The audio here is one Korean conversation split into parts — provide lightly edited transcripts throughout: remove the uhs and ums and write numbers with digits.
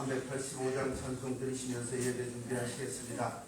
385장 찬송 들으시면서 예배 준비하시겠습니다.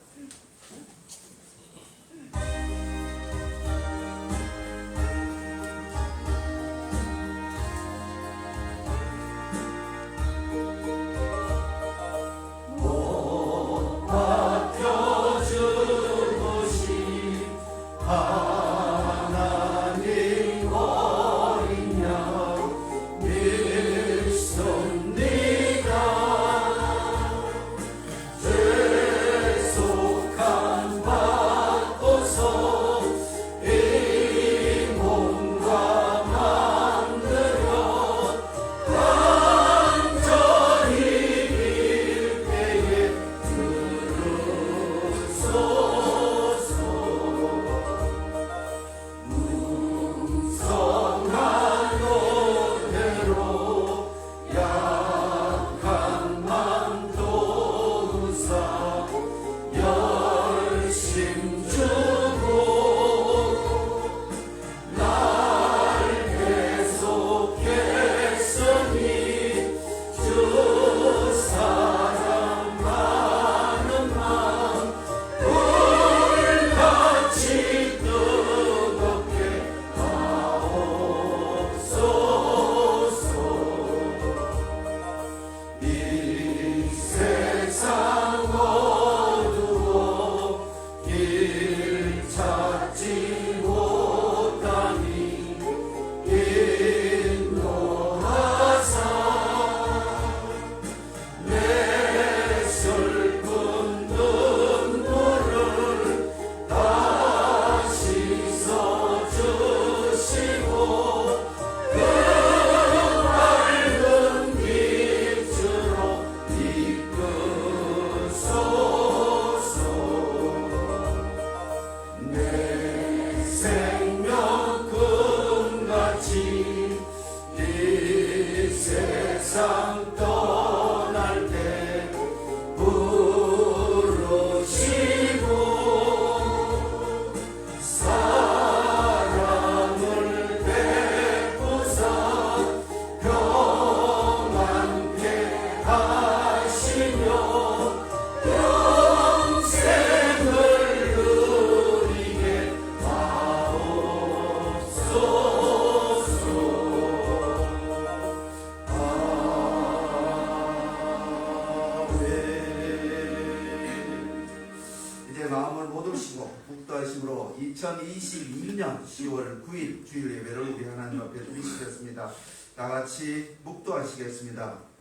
마음을 못 오시고 묵도하심으로 2022년 10월 9일 주일 예배를 우리 하나님 앞에 드리시겠습니다. 다 같이 묵도하시겠습니다.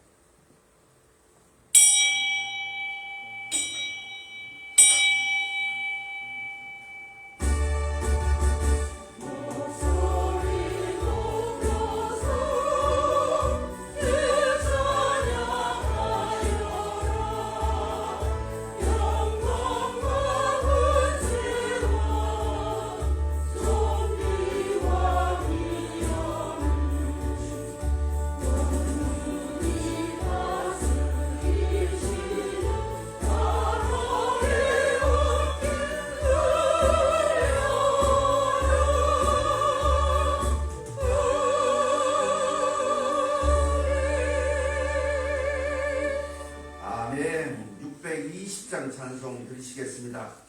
아멘. 620장 찬송 드리시겠습니다.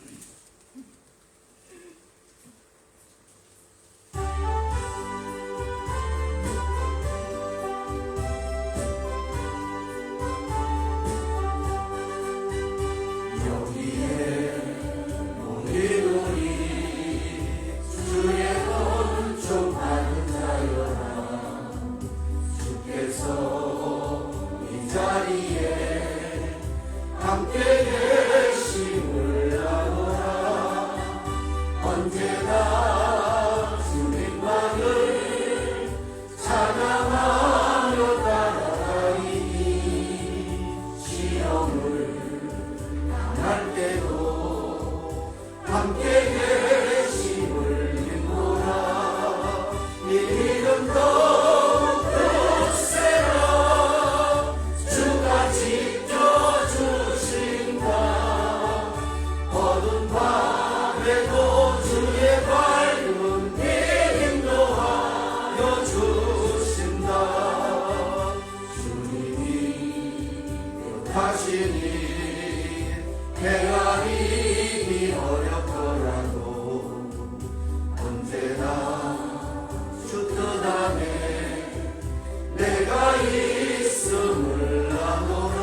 함께 계심을 나누 하시니 헤아리기 어렵더라도 언제나 주 뜻 안에 내가 있음을 아노라.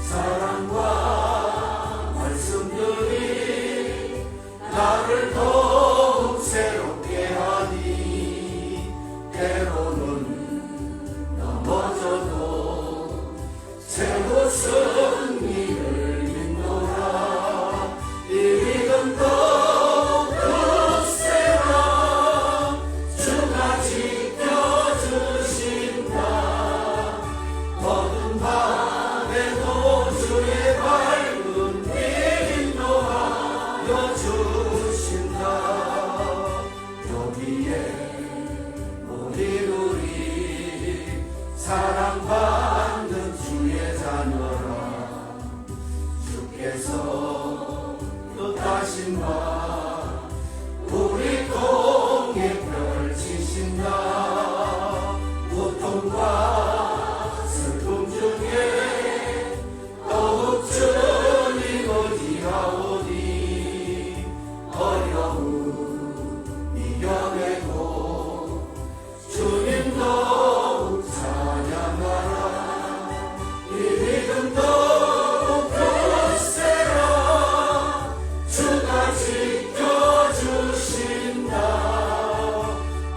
사랑과 말씀들이 나를 더욱 새롭게 하니 때로는 넘어져도 새로 승리를 믿노라. 이 믿음 더욱 굳세라. 주가 지켜주신다. 어두운 밤에도 주의 밝은 빛 인도하여 주신다. 여기에 모든 우리 사랑받는 주의 자녀라. 주께서 뜻하신 바 우리 통에 펼치신다. 고통과 슬픔 중에 더욱 주님 의지하오니 어려움 이겨내고 주님 더욱 찬양하라. 이 믿음 더욱 굳세라. 주가 지켜주신다.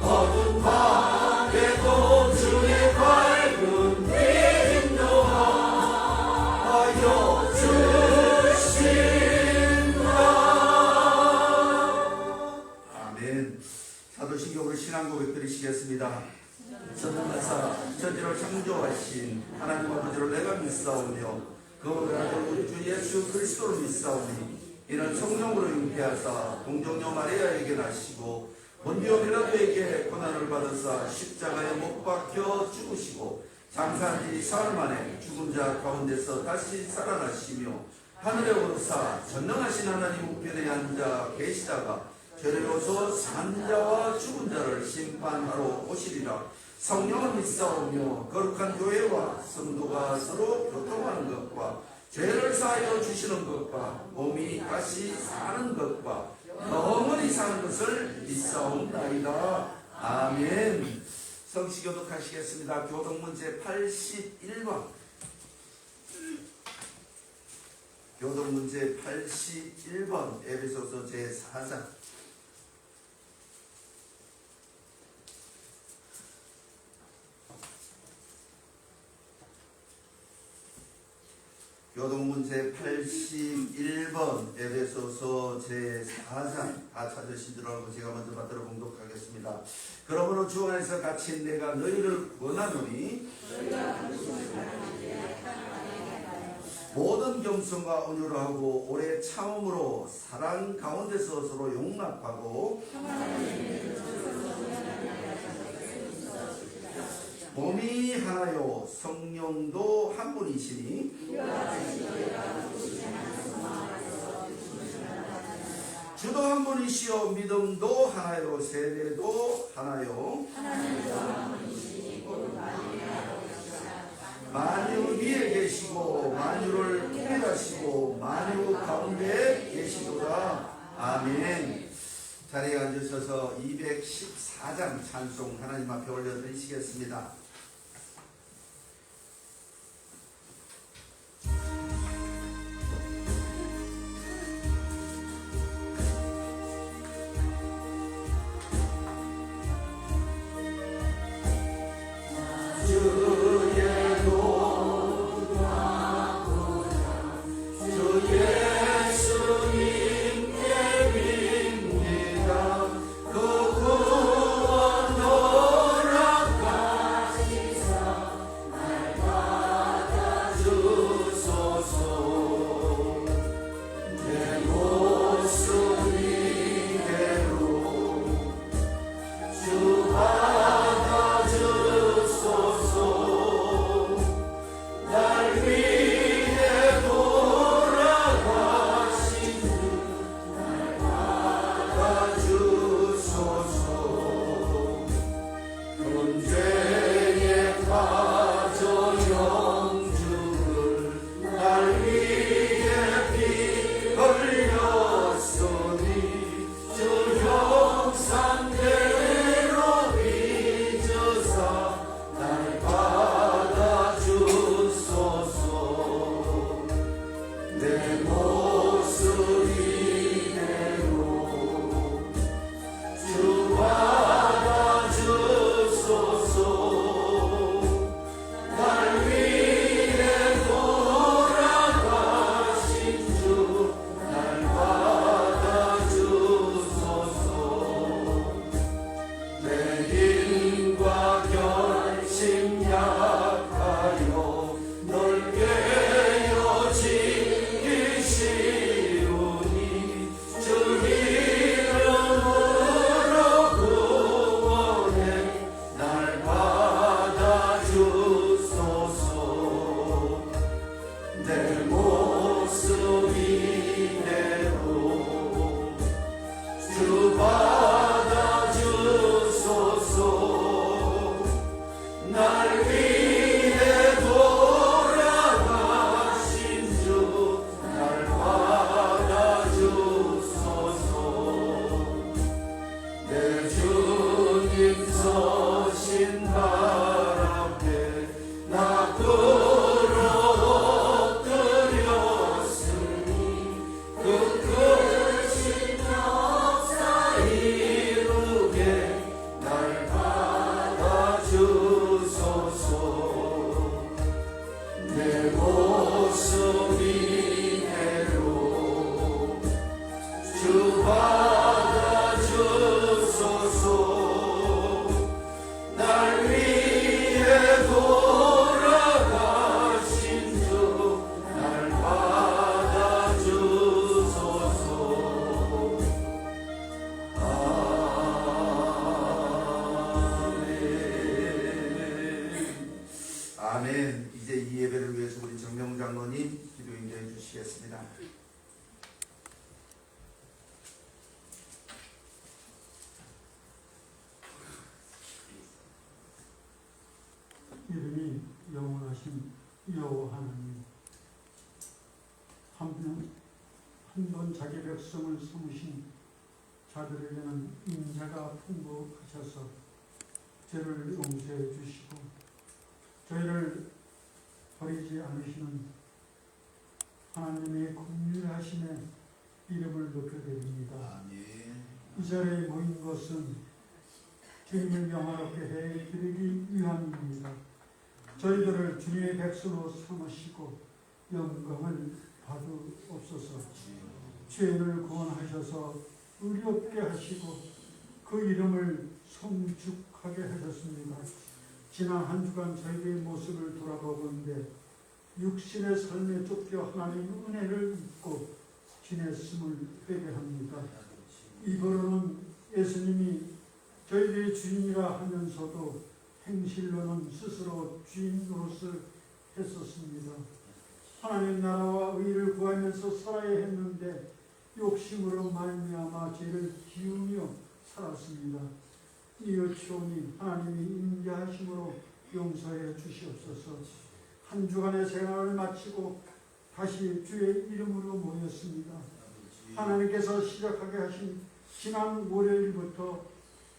어두운 밤에도 주의 밝은 빛 인도하여 주신다. 아멘. 사도신경으로 신앙 고백 드리시겠습니다. 전능하사 천지를 창조하신 하나님 아버지를 내가 믿사오며 그 아들 우리 주 예수 그리스도를 믿사오니 이는 성령으로 잉태하사 동정녀 마리아에게 나시고 본디오 빌라도에게 고난을 받으사 십자가에 못 박혀 죽으시고 장사한 지 사흘 만에 죽은 자 가운데서 다시 살아나시며 하늘에 오르사 전능하신 하나님 우편에 앉아 계시다가 저리로서 산 자와 죽은 자를 심판하러 오시리라. 성령을 믿사오며 거룩한 교회와 성도가 서로 교통하는 것과 죄를 사하여 주시는 것과 몸이 다시 사는 것과 영원히 사는 것을 믿사옵나이다. 아멘. 성시 교독하시겠습니다. 교독문제 81번. 교독문제 81번 에베소서 제4장. 교독문제 81번 에베소서 제4장 다 찾으신 줄 알고 제가 먼저 받들어 봉독하겠습니다. 그러므로 주 안에서 갇힌 내가 너희를 권하노니 모든 겸손과 온유를 하고 오래 참음으로 사랑 가운데서 서로 용납하고 몸이 하나요 성령도 한 분이시니 주도 한 분이시요 믿음도 하나요 세례도 하나요 만유 위에 계시고 만유를 통일하시고 만유 가운데 계시도다. 아멘. 자리에 앉으셔서 214장 찬송 하나님 앞에 올려드리시겠습니다. 이재용 장로님 기도 인도해 주시겠습니다. 이름이 영원하신 여호와 하나님, 한 번 자기 백성을 삼으신 자들에게는 인자가 풍부하셔서 죄를 용서해 주시고 저희를 버리지 않으시는 하나님의 긍휼하심에 이름을 높여드립니다. 이 자리에 모인 것은 주님을 영화롭게 해 드리기 위함입니다. 저희들을 주님의 백성으로 삼으시고 영광을 받으옵소서. 죄인을 구원하셔서 의롭게 하시고 그 이름을 성축하게 하셨습니다. 지난 한 주간 저희들의 모습을 돌아보건대 육신의 삶에 쫓겨 하나님 은혜를 잊고 지냈음을 회개합니다. 입으로는 예수님이 저희들의 주인이라 하면서도 행실로는 스스로 주인 노릇을 했었습니다. 하나님 나라와 의를 구하면서 살아야 했는데 욕심으로 말미암아 죄를 지으며 살았습니다. 이어치오니 하나님이 인자하심으로 용서해 주시옵소서. 한 주간의 생활을 마치고 다시 주의 이름으로 모였습니다. 하나님께서 시작하게 하신 지난 월요일부터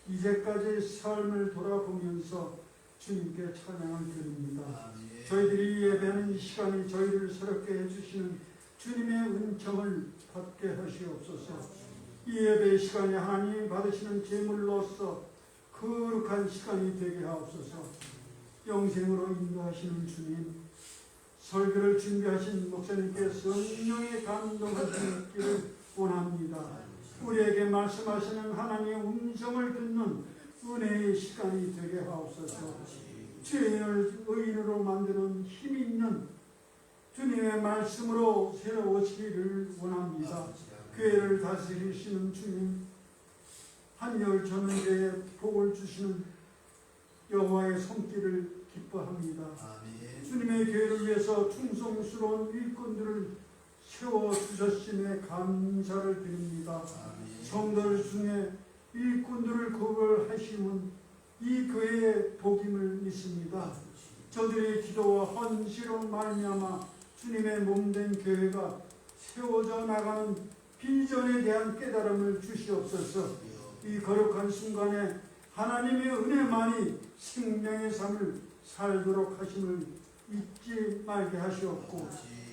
이제까지의 삶을 돌아보면서 주님께 찬양을 드립니다. 저희들이 예배하는 이 시간이 저희를 새롭게 해주시는 주님의 은총을 받게 하시옵소서. 이 예배의 시간이 하나님이 받으시는 제물로서 거룩한 시간이 되게 하옵소서. 영생으로 인도하시는 주님, 설교를 준비하신 목사님께 성령의 감동하시기를 원합니다. 우리에게 말씀하시는 하나님의 음성을 듣는 은혜의 시간이 되게 하옵소서. 죄인을 의인으로 만드는 힘 있는 주님의 말씀으로 새로우시기를 원합니다. 교회를 다스리시는 주님, 한열 전원제에 복을 주시는 여호와의 손길을 기뻐합니다. 주님의 교회를 위해서 충성스러운 일꾼들을 세워주셨음에 감사를 드립니다. 성도들 중에 일꾼들을 구별하심은 이 교회의 복임을 믿습니다. 저들의 기도와 헌신으로 말미암아 주님의 몸된 교회가 세워져 나가는 비전에 대한 깨달음을 주시옵소서. 이 거룩한 순간에 하나님의 은혜만이 생명의 삶을 살도록 하심을 잊지 말게 하시옵고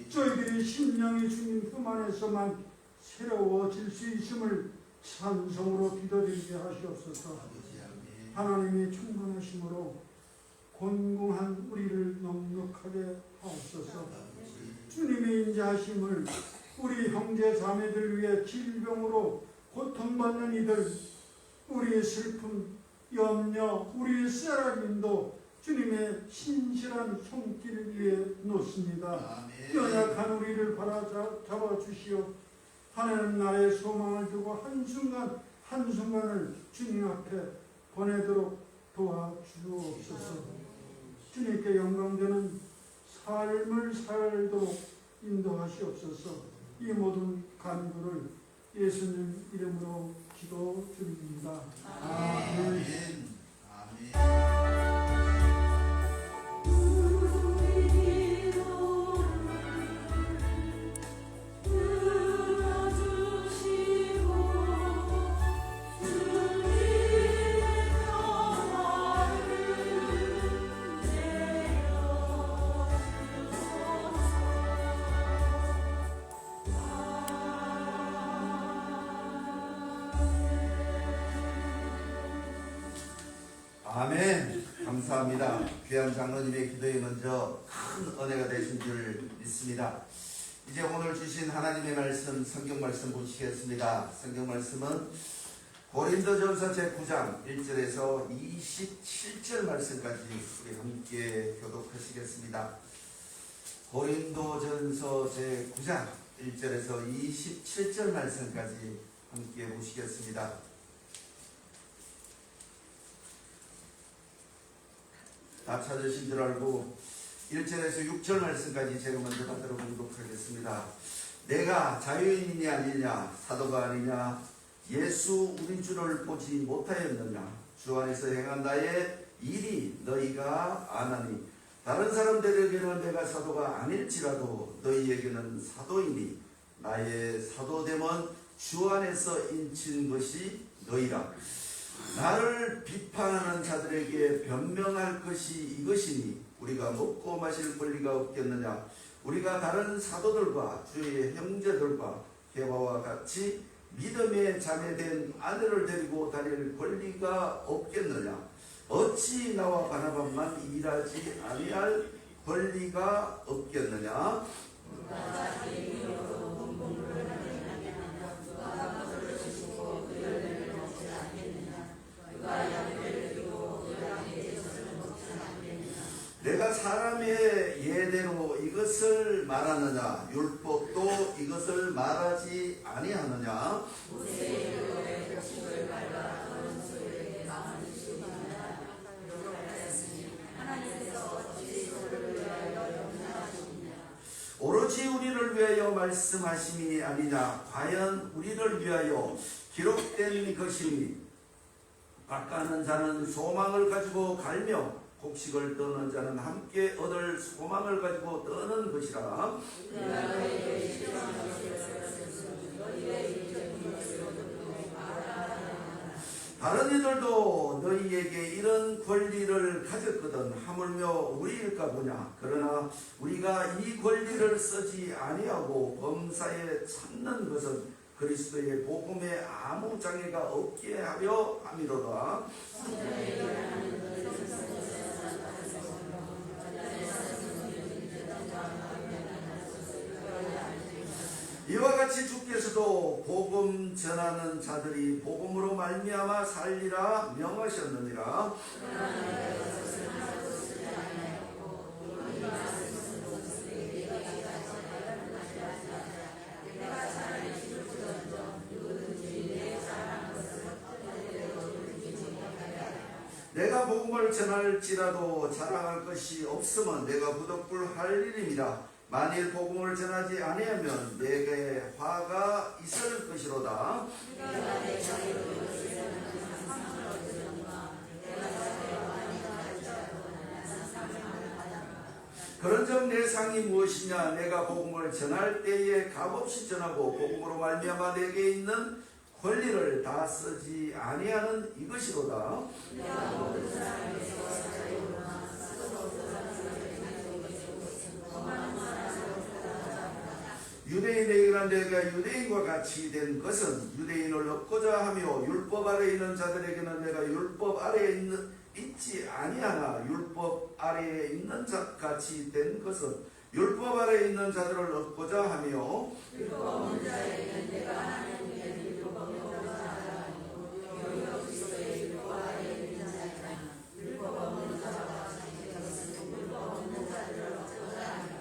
저희들의 심령이 주님 품 안에서만 새로워질 수 있음을 찬송으로 기도드리게 하시옵소서. 하나님의 충만하심으로 곤궁한 우리를 넉넉하게 하옵소서. 주님의 인자하심을 우리 형제 자매들 위해 질병으로 고통받는 이들, 우리의 슬픔, 염려, 우리의 쓰라림도 주님의 신실한 손길 위에 놓습니다. 연약한 우리를 바라잡아 주시오. 하나님 나라의 소망을 두고 한순간 한순간을 주님 앞에 보내도록 도와주옵소서. 주님께 영광되는 삶을 살도록 인도하시옵소서. 이 모든 간구를 예수님 이름으로 기도드립니다. 아멘. 아멘. 감사합니다. 귀한 장로님의 기도에 먼저 큰 은혜가 되신 줄 믿습니다. 이제 오늘 주신 하나님의 말씀, 성경 말씀 보시겠습니다. 성경 말씀은 고린도전서 제9장 1절에서 27절 말씀까지 우리 함께 교독하시겠습니다. 고린도전서 제9장 1절에서 27절 말씀까지 함께 보시겠습니다. 다 찾으신 줄 알고 1절에서 6절 말씀까지 제가 먼저 받들어 보도록 하겠습니다. 내가 자유인이냐 아니냐, 사도가 아니냐, 예수 우리 주를 보지 못하였느냐, 주 안에서 행한 나의 일이 너희가 아나니, 다른 사람들에게는 내가 사도가 아닐지라도 너희에게는 사도이니, 나의 사도됨은 주 안에서 인친 것이 너희라. 나를 비판하는 자들에게 변명할 것이 이것이니, 우리가 먹고 마실 권리가 없겠느냐, 우리가 다른 사도들과 주의 형제들과 게바와 같이 믿음의 자매된 아내를 데리고 다닐 권리가 없겠느냐, 어찌 나와 바나바만 일하지 아니할 권리가 없겠느냐. 내가 사람의 예대로 이것을 말하느냐, 율법도 이것을 말하지 아니하느냐. 오로지 우리를 위하여 말씀하심이 아니냐, 과연 우리를 위하여 기록된 것이니, 깎아는 자는 소망을 가지고 갈며 곡식을 떠는 자는 함께 얻을 소망을 가지고 떠는 것이라. 다른 이들도 너희에게 이런 권리를 가졌거든 하물며 우리일까 보냐. 그러나 우리가 이 권리를 쓰지 아니하고 범사에 참는 것은 그리스도의 복음에 아무 장애가 없게 하려 함이로다. 이와 같이 주께서도 복음 전하는 자들이 복음으로 말미암아 살리라 명하셨느니라. 내가 복음을 전할지라도 자랑할 것이 없으면 내가 부득불 할 일입니다. 만일 복음을 전하지 아니하면 내게 화가 있을 것이로다. 그런즉 내 상이 무엇이냐. 내가 복음을 전할 때에 값없이 전하고 복음으로 말미암아 내게 있는 권리를 다 쓰지 아니하는 이것이로다. 유대인에게는 내가 유대인과 같이 된 것은 유대인을 얻고자 하며, 율법 아래에 있는 자들에게는 내가 율법 아래에 있지 아니하나 율법 아래에 있는 자 같이 된 것은 율법 아래에 있는 자들을 얻고자 하며, 율법 없는 자에게는 내가 하나님의 율법 없는 자가 아니고 그리스도의 율법 아래에 있는 자니라. 율법 없는 자와 같이 된 것은 율법 없는 자들을 얻고자 하며,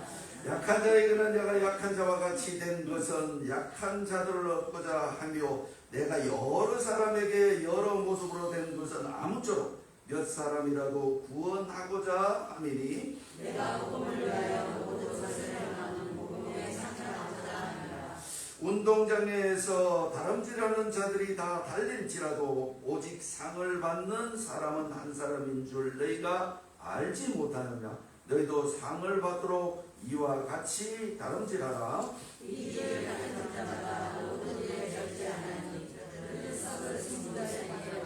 약한 자에게는 내가 약한 자와 같이 된 것은 약한 자들을 얻고자 하며, 내가 여러 사람에게 여러 모습으로 된 것은 아무쪼록 몇 사람이라도 구원하고자 함이니, 내가 복음을 위하여 모든 것을 행하는 복음에 상관하고자 함이라. 운동장에서 다름질하는 자들이 다 달릴지라도 오직 상을 받는 사람은 한 사람인 줄 너희가 알지 못하느냐. 너희도 상을 받도록 이와 같이 다름질하라. 이 일을 하는 자마다 모든 일에 절제하나니 그는 썩을 승부자에게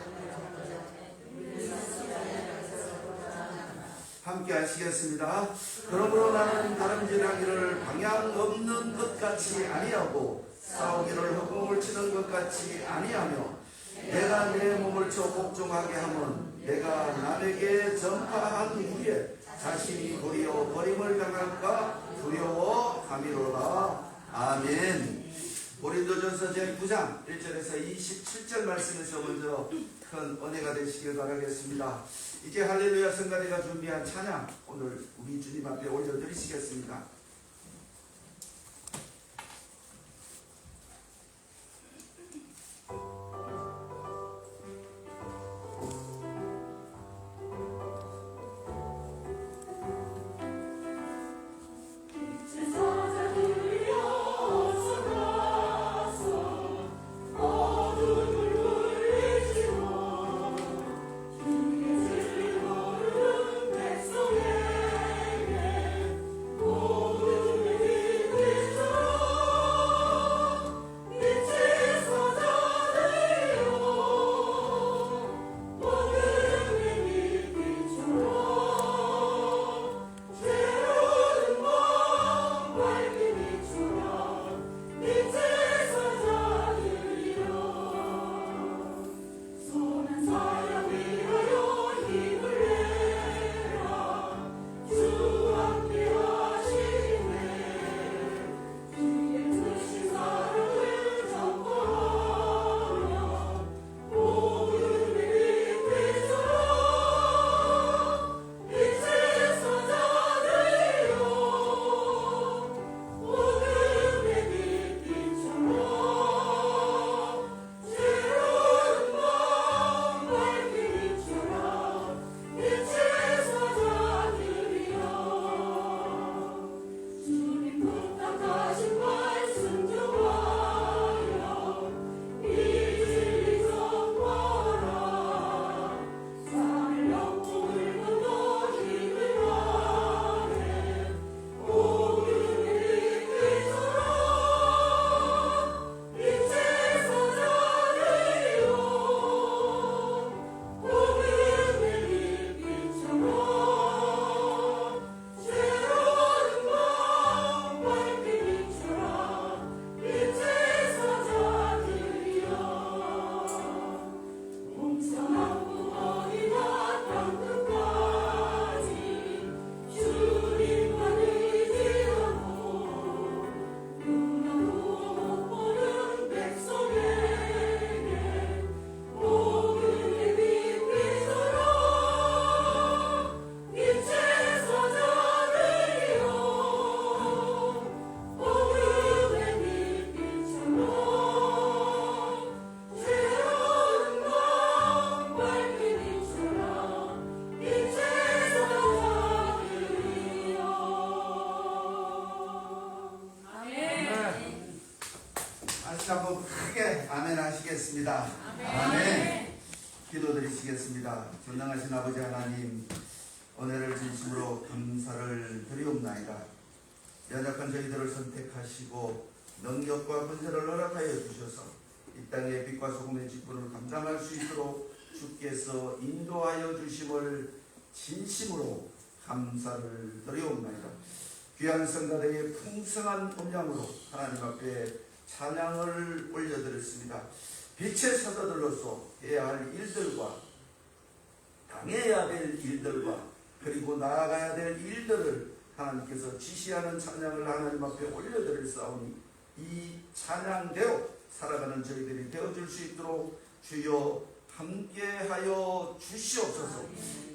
함께 하시겠습니다. 그러므로 나는 다름질하기를 방향 없는 것 같이 아니하고 싸우기를 허공을 치는 것 같이 아니하며, 내가 내 몸을 쳐 복종하게 하면 내가 남에게 전파한 후에 자신이 도리어 버림을 당할까 두려워함이로다. 아멘. 고린도전서 제9장 1절에서 27절 말씀에서 먼저 큰 은혜가 되시길 바라겠습니다. 이제 할렐루야 성가대가 준비한 찬양 오늘 우리 주님 앞에 올려드리시겠습니다. 같이 한번 크게 아멘 하시겠습니다. 아멘. 기도드리시겠습니다. 전능하신 아버지 하나님, 은혜를 진심으로 감사를 드리옵나이다. 연약한 저희들을 선택하시고 능력과 권세를 허락하여 주셔서 이 땅의 빛과 소금의 직분을 감당할 수 있도록 주께서 인도하여 주심을 진심으로 감사를 드리옵나이다. 귀한 성가대의 풍성한 음량으로 하나님 앞에 찬양을 올려드렸습니다. 빛의 사도들로서 해야 할 일들과 당해야 될 일들과 그리고 나아가야 될 일들을 하나님께서 지시하는 찬양을 하나님 앞에 올려드릴 싸우니 이 찬양대로 살아가는 저희들이 되어줄 수 있도록 주여 함께하여 주시옵소서.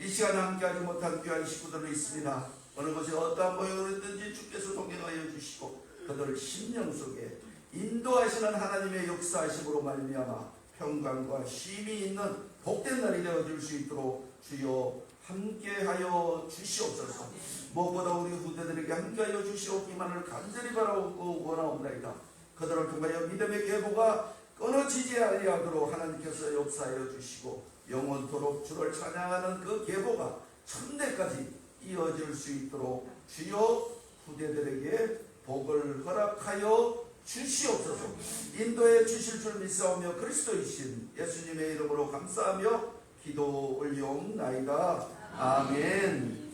이 시간에 함께하지 못한 귀한 식구들이 있습니다. 어느 곳에 어떠한 모형을 했든지 주께서 동행하여 주시고 그들 심령 속에 인도하시는 하나님의 역사하심으로 말미암아 평강과 쉼이 있는 복된 날이 되어줄 수 있도록 주여 함께하여 주시옵소서. 무엇보다 우리 후대들에게 함께하여 주시옵기만을 간절히 바라옵고 원하옵나이다. 그들을 통하여 믿음의 계보가 끊어지지 아니하도록 하나님께서 역사하여 주시고 영원토록 주를 찬양하는 그 계보가 천대까지 이어질 수 있도록 주여 후대들에게 복을 허락하여 주시옵소서. 인도해 주실 줄 믿사오며 그리스도이신 예수님의 이름으로 감사하며 기도 올리옵나이다. 아멘.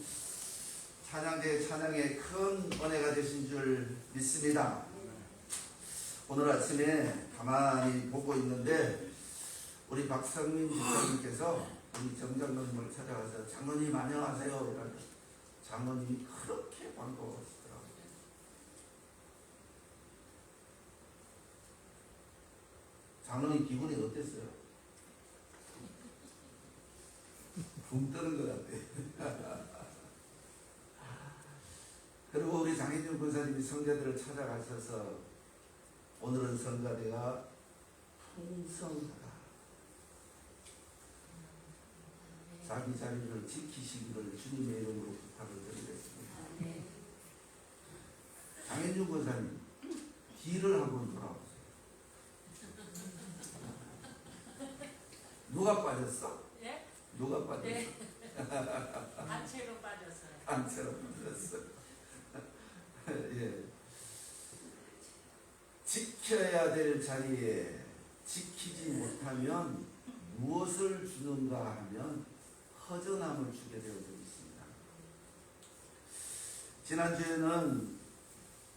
찬양대 찬양의 큰 은혜가 되신 줄 믿습니다. 오늘 아침에 가만히 보고 있는데 우리 박성민 집사님께서 우리 정장로님을 찾아가서 장로님 안녕하세요 이러면서 장로님이 그렇게 반가워하시더라고요. 장로님 기분이 어땠어요? 붕 뜨는 것 같아요. 그리고 우리 장혜준 권사님이 성가대를 찾아가셔서 오늘은 성가대가 풍성하다. 자기 자리를 지키시기를 주님의 이름으로 부탁을 드리겠습니다. 장혜준 권사님, 뒤를 한번 돌아보세요. 누가 빠졌어? 네? 누가 빠졌어? 네. 단체로 빠졌어요. 단체로 빠졌어. 예. 지켜야 될 자리에 지키지 못하면 무엇을 주는가 하면 허전함을 주게 되어 있습니다. 지난주에는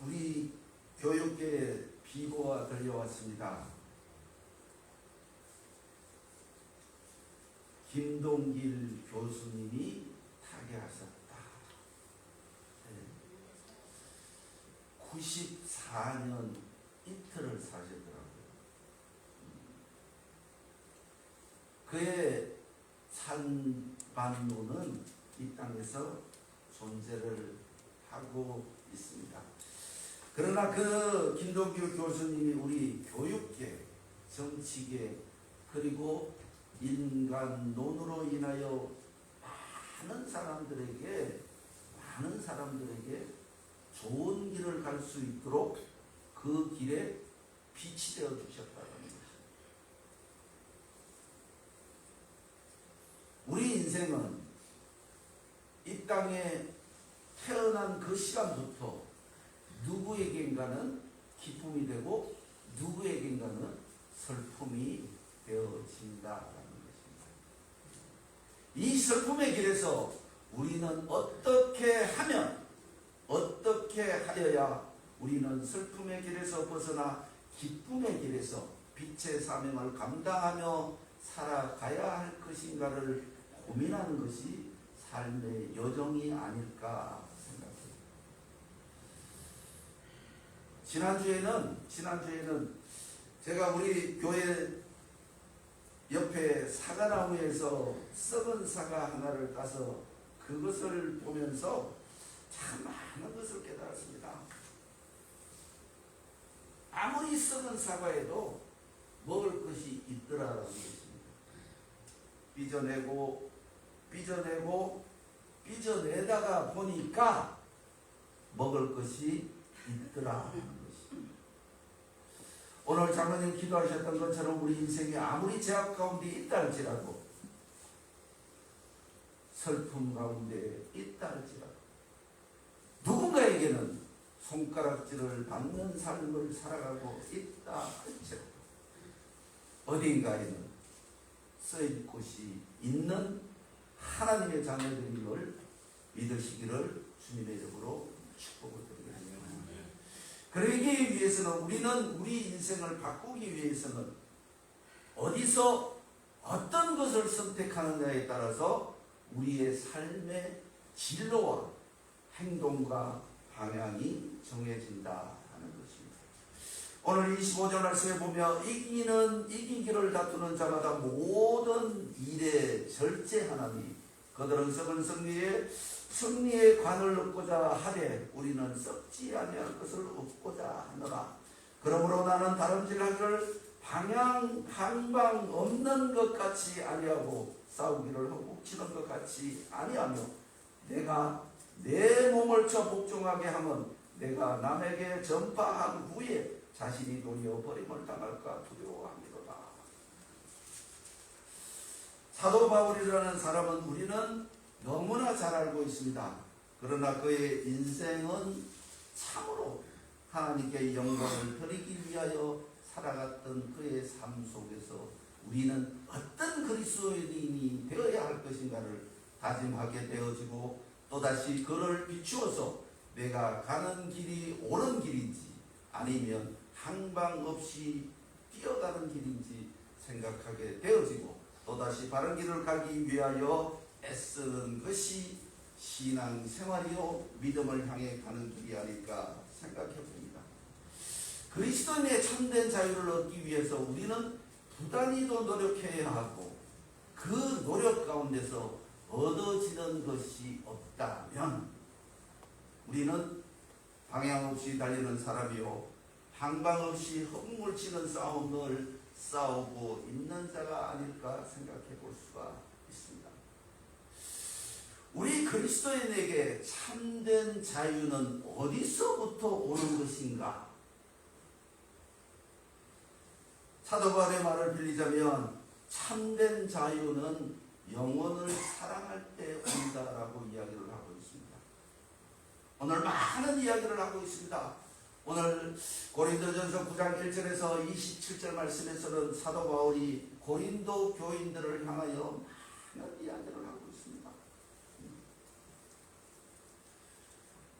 우리 교육계의 비보가 들려왔습니다. 김동길 교수님이 타계하셨다. 94년 이틀을 사셨더라고요. 그의 산반로는 이 땅에서 존재를 하고 있습니다. 그러나 그 김동길 교수님이 우리 교육계, 정치계, 그리고 인간론으로 인하여 많은 사람들에게 좋은 길을 갈 수 있도록 그 길에 빛이 되어 주셨다는 것입니다. 우리 인생은 이 땅에 태어난 그 시간부터 누구에겐가는 기쁨이 되고 누구에겐가는 슬픔이 되어진다라는 것입니다. 이 슬픔의 길에서 우리는 어떻게 하여야 우리는 슬픔의 길에서 벗어나 기쁨의 길에서 빛의 사명을 감당하며 살아가야 할 것인가를 고민하는 것이 삶의 여정이 아닐까 생각합니다. 지난주에는 제가 우리 교회 옆에 사과나무에서 썩은 사과 하나를 따서 그것을 보면서 참 많은 것을 깨달았습니다. 아무리 썩은 사과에도 먹을 것이 있더라라는 것입니다. 삐져내다가 보니까 먹을 것이 있더라라는 것입니다. 오늘 장로님 기도하셨던 것처럼 우리 인생이 아무리 제약 가운데 있다 할지라도, 슬픔 가운데 있다 할지라도, 누군가에게는 손가락질을 받는 삶을 살아가고 있다 할지라도, 어딘가에는 쓰일 곳이 있는 하나님의 자녀들임을 믿으시기를 주님의 이름으로 축복을 드리겠습니다. 그러기 위해서는, 우리는 우리 인생을 바꾸기 위해서는 어디서 어떤 것을 선택하느냐에 따라서 우리의 삶의 진로와 행동과 방향이 정해진다 하는 것입니다. 오늘 25절 말씀에 보면 이기기를 다투는 자마다 모든 일에 절제하나니 그들은 썩은 승리의 관을 얻고자 하되 우리는 썩지 아니할 것을 얻고자 하노라. 그러므로 나는 다름질하기를 방방 없는 것 같이 아니하고 싸우기를 허국치는 것 같이 아니하며 내가 내 몸을 쳐 복종하게 하면 내가 남에게 전파한 후에 자신이 도리어 버림을 당할까 두려워합니다. 사도 바울이라는 사람은 우리는 너무나 잘 알고 있습니다. 그러나 그의 인생은 참으로 하나님께 영광을 드리기 위하여 살아갔던 그의 삶 속에서 우리는 어떤 그리스도인이 되어야 할 것인가를 다짐하게 되어지고, 또다시 그를 비추어서 내가 가는 길이 옳은 길인지 아니면 항방 없이 뛰어가는 길인지 생각하게 되어지고, 또다시 바른 길을 가기 위하여 애쓰는 것이 신앙생활이요 믿음을 향해 가는 길이 아닐까 생각해 봅니다. 그리스도인의 참된 자유를 얻기 위해서 우리는 부단히도 노력해야 하고, 그 노력 가운데서 얻어지는 것이 없다면 우리는 방향 없이 달리는 사람이요 항방 없이 허공을 치는 싸움을 싸우고 있는 자가 아닐까 생각해 볼 수가 있습니다. 우리 그리스도인에게 참된 자유는 어디서부터 오는 것인가? 사도 바울의 말을 빌리자면 참된 자유는 영혼을 사랑할 때 온다라고 이야기를 하고 있습니다. 오늘 많은 이야기를 하고 있습니다. 오늘 고린도전서 9장 1절에서 27절 말씀에서는 사도 바울이 고린도 교인들을 향하여 많은 이야기를 하고 있습니다.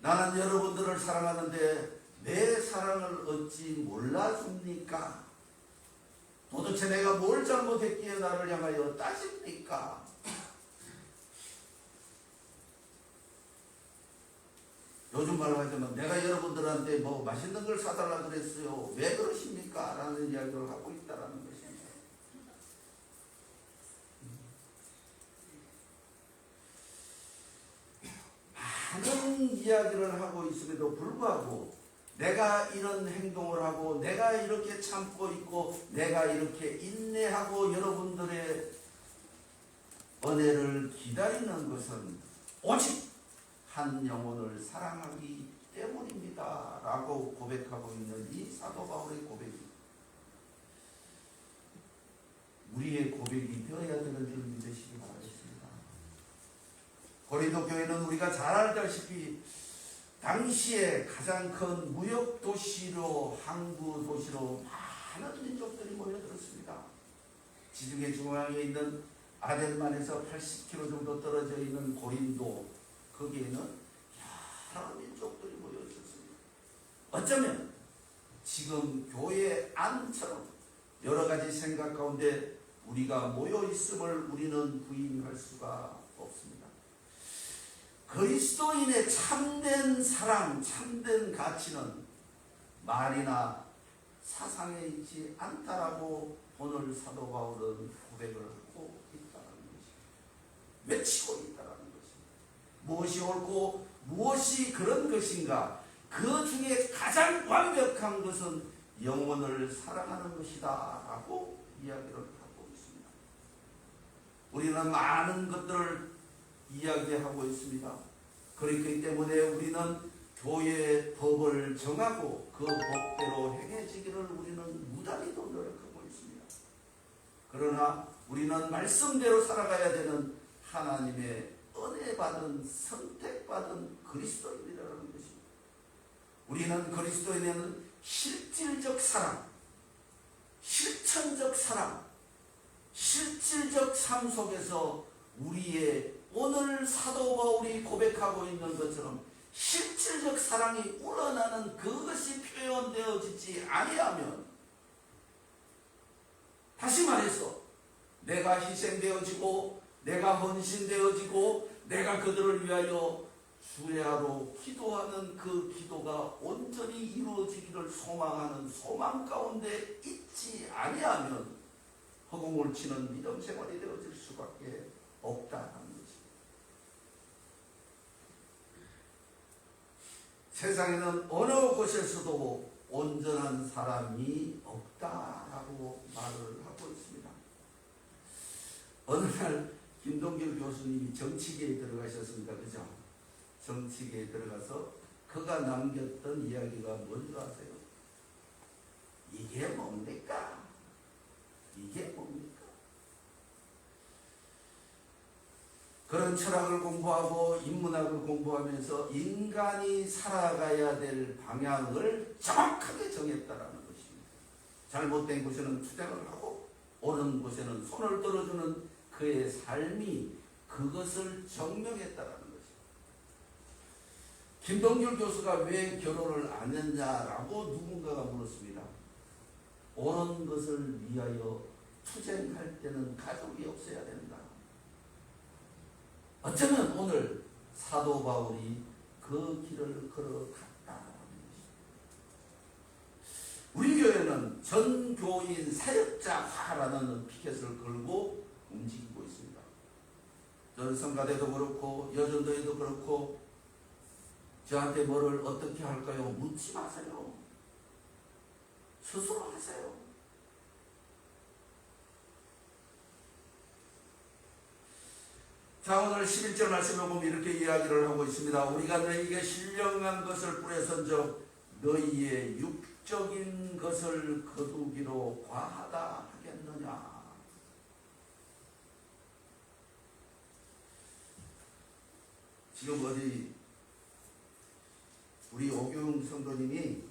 나는 여러분들을 사랑하는데 내 사랑을 어찌 몰라줍니까? 도대체 내가 뭘 잘못했기에 나를 향하여 따집니까? 요즘 말로 하자면 내가 여러분들한테 뭐 맛있는 걸 사달라 그랬어요. 왜 그러십니까? 라는 이야기를 하고 있다는 것입니다. 많은 이야기를 하고 있음에도 불구하고 내가 이런 행동을 하고 내가 이렇게 참고 있고 내가 이렇게 인내하고 여러분들의 은혜를 기다리는 것은 오직 한 영혼을 사랑하기 때문입니다 라고 고백하고 있는 이 사도 바울의 고백이 우리의 고백이 되어야 되는 줄 믿으시기 바라겠습니다. 고린도 교회는 우리가 잘 알다시피 당시에 가장 큰 무역 도시로, 항구 도시로 많은 민족들이 모여들었습니다. 지중해 중앙에 있는 아델만에서 80km 정도 떨어져 있는 고린도, 거기에는 여러 민족들이 모여 있었습니다. 어쩌면 지금 교회 안처럼 여러 가지 생각 가운데 우리가 모여 있음을 우리는 부인할 수가 없습니다. 그리스도인의 참된 사랑, 참된 가치는 말이나 사상에 있지 않다라고 오늘 사도 바울은 고백을 하고 있다는 것입니다. 외치고 있다는 것입니다. 무엇이 옳고 무엇이 그런 것인가? 그 중에 가장 완벽한 것은 영혼을 사랑하는 것이다 라고 이야기를 하고 있습니다. 우리는 많은 것들을 이야기하고 있습니다. 그렇기 때문에 우리는 교회의 법을 정하고 그 법대로 행해지기를 우리는 무단히도 노력하고 있습니다. 그러나 우리는 말씀대로 살아가야 되는 하나님의 은혜 받은 선택받은 그리스도인이라는 것입니다. 우리는 그리스도인에는 실질적 사랑, 실천적 사랑, 실질적 삶 속에서 우리의 오늘 사도 바울이 고백하고 있는 것처럼 실질적 사랑이 우러나는 그것이 표현되어지지 아니하면, 다시 말해서 내가 희생되어지고 내가 헌신되어지고 내가 그들을 위하여 주야로 기도하는 그 기도가 온전히 이루어지기를 소망하는 소망 가운데 있지 아니하면 허공을 치는 믿음 생활이 되어질 수밖에 없다는 것입니다. 세상에는 어느 곳에서도 온전한 사람이 없다라고 말을 하고 있습니다. 어느 날 김동길 교수님이 정치계에 들어가셨습니다. 그죠? 정치계에 들어가서 그가 남겼던 이야기가 뭔지 아세요? 이게 뭡니까? 이게 뭡니까? 그런 철학을 공부하고 인문학을 공부하면서 인간이 살아가야 될 방향을 정확하게 정했다라는 것입니다. 잘못된 곳에는 투쟁을 하고 옳은 곳에는 손을 들어주는 그의 삶이 그것을 증명했다라는 것입니다. 김동길 교수가 왜 결혼을 안 했냐라고 누군가가 물었습니다. 옳은 것을 위하여 투쟁할 때는 가족이 없어야 된다. 어쩌면 오늘 사도 바울이 그 길을 걸어갔다는 것입니다. 우리 교회는 전 교인 사역자화라는 피켓을 걸고 움직이고 있습니다. 저는 성가대도 그렇고 여전도에도 그렇고 저한테 뭐를 어떻게 할까요? 묻지 마세요. 스스로 하세요. 자, 오늘 11절 말씀을 보면 이렇게 이야기를 하고 있습니다. 우리가 너희에게 신령한 것을 뿌려선적 너희의 육적인 것을 거두기로 과하다 하겠느냐. 지금 어디 우리 오경 성도님이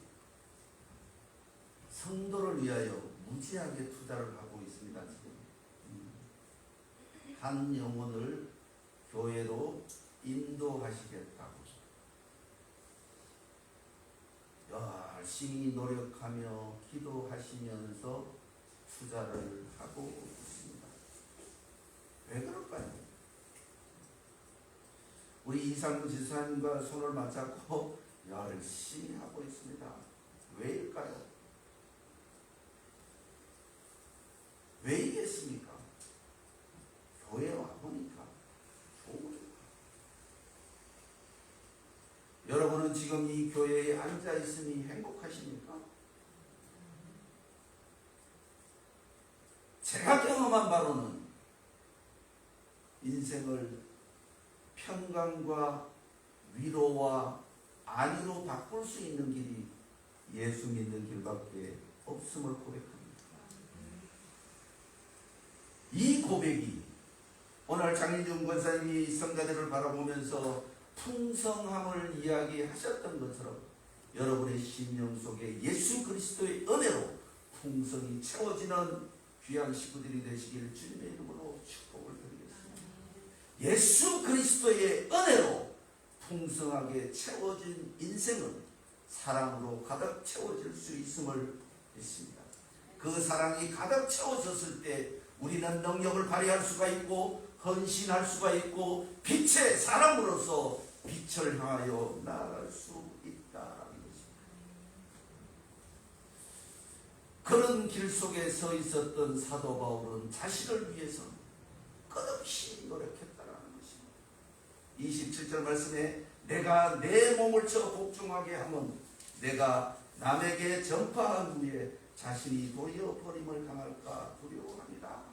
성도를 위하여 무지하게 투자를 하고 있습니다. 지금 한 영혼을 교회로 인도하시겠다고 열심히 노력하며 기도하시면서 투자를 하고 있습니다. 왜 그럴까요? 우리 이상구 지사님과 손을 맞잡고 열심히 하고 있습니다. 왜일까요? 왜이겠습니까? 교회 와보니까 좋으니까. 여러분은 지금 이 교회에 앉아있으니 행복하십니까? 제가 경험한 바로는 인생을 평강과 위로와 안위로 바꿀 수 있는 길이 예수 믿는 길밖에 없음을 고백합니다. 이 고백이 오늘 장인중 권사님이 성가대를 바라보면서 풍성함을 이야기하셨던 것처럼 여러분의 심령 속에 예수 그리스도의 은혜로 풍성이 채워지는 귀한 식구들이 되시길 주님의 이름으로 축복을 드리겠습니다. 예수 그리스도의 은혜로 풍성하게 채워진 인생은 사랑으로 가득 채워질 수 있음을 믿습니다. 그 사랑이 가득 채워졌을 때 우리는 능력을 발휘할 수가 있고 헌신할 수가 있고 빛의 사람으로서 빛을 향하여 나아갈 수 있다는 것입니다. 그런 길 속에 서 있었던 사도 바울은 자신을 위해서 끝없이 노력했다는 것입니다. 27절 말씀에 내가 내 몸을 쳐 복종하게 하면 내가 남에게 전파한 후에 자신이 도리어 버림을 당할까 두려워합니다.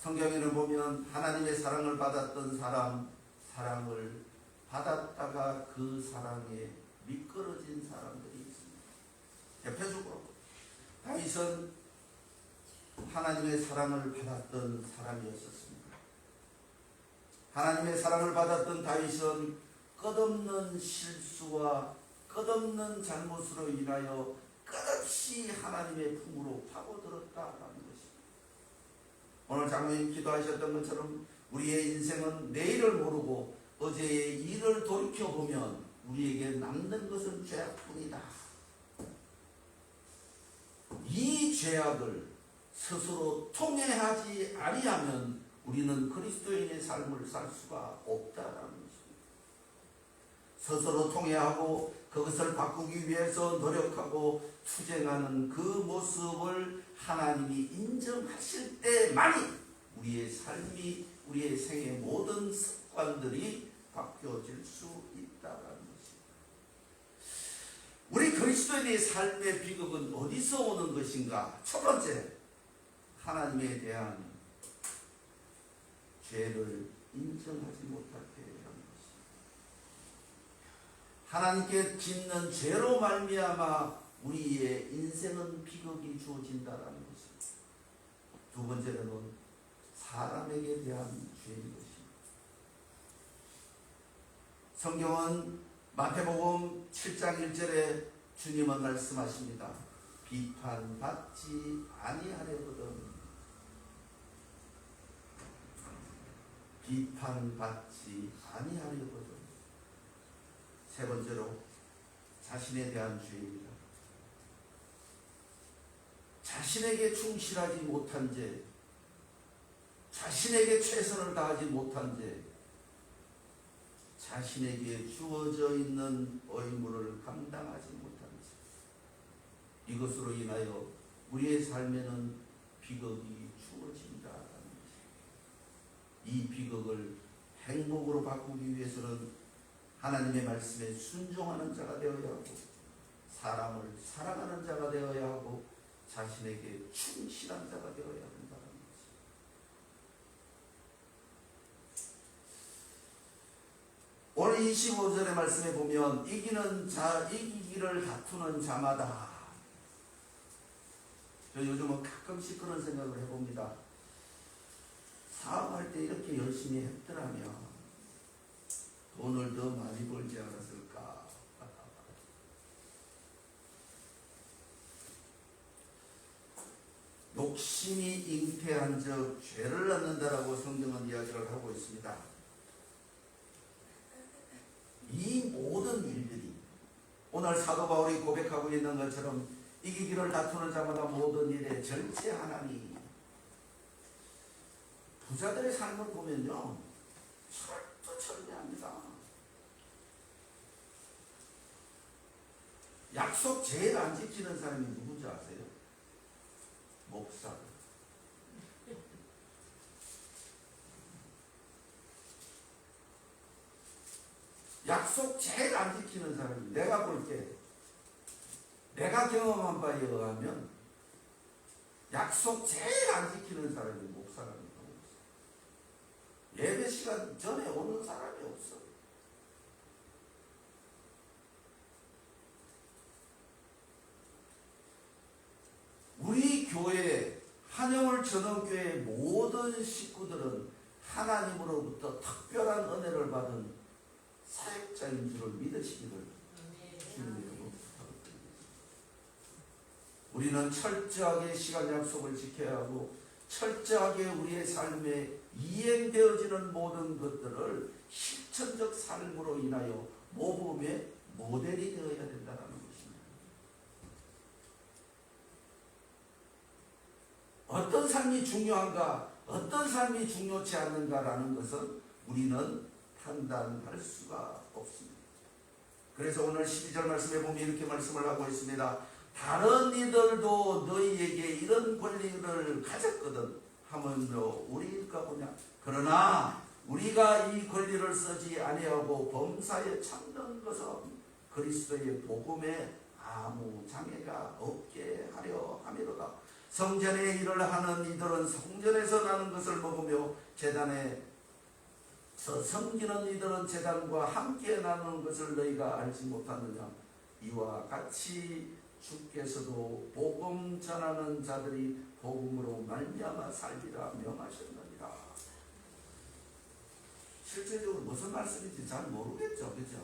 성경에는 보면 하나님의 사랑을 받았던 사람, 사랑을 받았다가 그 사랑에 미끄러진 사람들이 있습니다. 대표적으로 다윗은 하나님의 사랑을 받았던 사람이었습니다. 하나님의 사랑을 받았던 다윗은 끝없는 실수와 끝없는 잘못으로 인하여 끝없이 하나님의 품으로 파고들었다라는 것입니다. 오늘 장로님 기도하셨던 것처럼 우리의 인생은 내일을 모르고 어제의 일을 돌이켜보면 우리에게 남는 것은 죄악뿐이다. 이 죄악을 스스로 통회하지 아니하면 우리는 그리스도인의 삶을 살 수가 없다라는 것입니다. 스스로 통회하고 그것을 바꾸기 위해서 노력하고 투쟁하는 그 모습을 하나님이 인정하실 때만이 우리의 삶이, 우리의 생의 모든 습관들이 바뀌어질 수 있다라는 것입니다. 우리 그리스도인의 삶의 비극은 어디서 오는 것인가? 첫 번째, 하나님에 대한 죄를 인정하지 못할 때라는 것입니다. 하나님께 짓는 죄로 말미암아 우리의 인생은 비극이 주어진다라는 것입니다. 두 번째로는 사람에게 대한 죄인 것입니다. 성경은 마태복음 7장 1절에 주님은 말씀하십니다. 비판받지 아니하려거든. 비판받지 아니하려거든. 세 번째로 자신에 대한 죄입니다. 자신에게 충실하지 못한 죄, 자신에게 최선을 다하지 못한 죄, 자신에게 주어져 있는 의무를 감당하지 못한 죄, 이것으로 인하여 우리의 삶에는 비극이 주어진다는 것입니다. 이 비극을 행복으로 바꾸기 위해서는 하나님의 말씀에 순종하는 자가 되어야 하고, 사람을 사랑하는 자가 되어야 하고, 자신에게 충실한 자가 되어야 한다는 것입니다. 오늘 25절의 말씀에 보면 이기기를 다투는 자마다, 저 요즘은 가끔씩 그런 생각을 해봅니다. 사업할 때 이렇게 열심히 했더라면 돈을 더 많이 벌지 않았을까? 욕심이 잉태한 적 죄를 낳는다라고 성경은 이야기를 하고 있습니다. 이 모든 일들이 오늘 사도 바울이 고백하고 있는 것처럼 이기기를 다투는 자마다 모든 일에 절제하나니, 부자들의 삶을 보면요 철저철저합니다. 약속 제일 안 지키는 사람이 누군지 아세요? 목사. 약속 제일 안 지키는 사람이, 내가 볼 때, 내가 경험한 바에 의하면 약속 제일 안 지키는 사람이 목사랍니다. 예배 시간 전에 오는 사람이 없어. 우리 교회, 한영월 전원교회 모든 식구들은 하나님으로부터 특별한 은혜를 받은 사역자인 줄을 믿으시기를 주님으로 부탁드립니다. 우리는 철저하게 시간 약속을 지켜야 하고, 철저하게 우리의 삶에 이행되어지는 모든 것들을 실천적 삶으로 인하여 모범의 모델이 되어야 된다는 것입니다. 어떤 삶이 중요한가, 어떤 삶이 중요치 않는가라는 것은 우리는 판단할 수가 없습니다. 그래서 오늘 12절 말씀에 보면 이렇게 말씀을 하고 있습니다. 다른 이들도 너희에게 이런 권리를 가졌거든 하면서 우리가 보냐. 그러나 우리가 이 권리를 쓰지 아니하고 범사에 참는 것은 그리스도의 복음에 아무 장애가 없게 하려 함이로다. 성전의 일을 하는 이들은 성전에서 나는 것을 먹으며 제단에서 섬기는 이들은 제단과 함께 나누는 것을 너희가 알지 못하느냐. 이와 같이 주께서도 복음 전하는 자들이 복음으로 말미암아 살리라 명하셨느니라. 실제적으로 무슨 말씀인지 잘 모르겠죠, 그죠?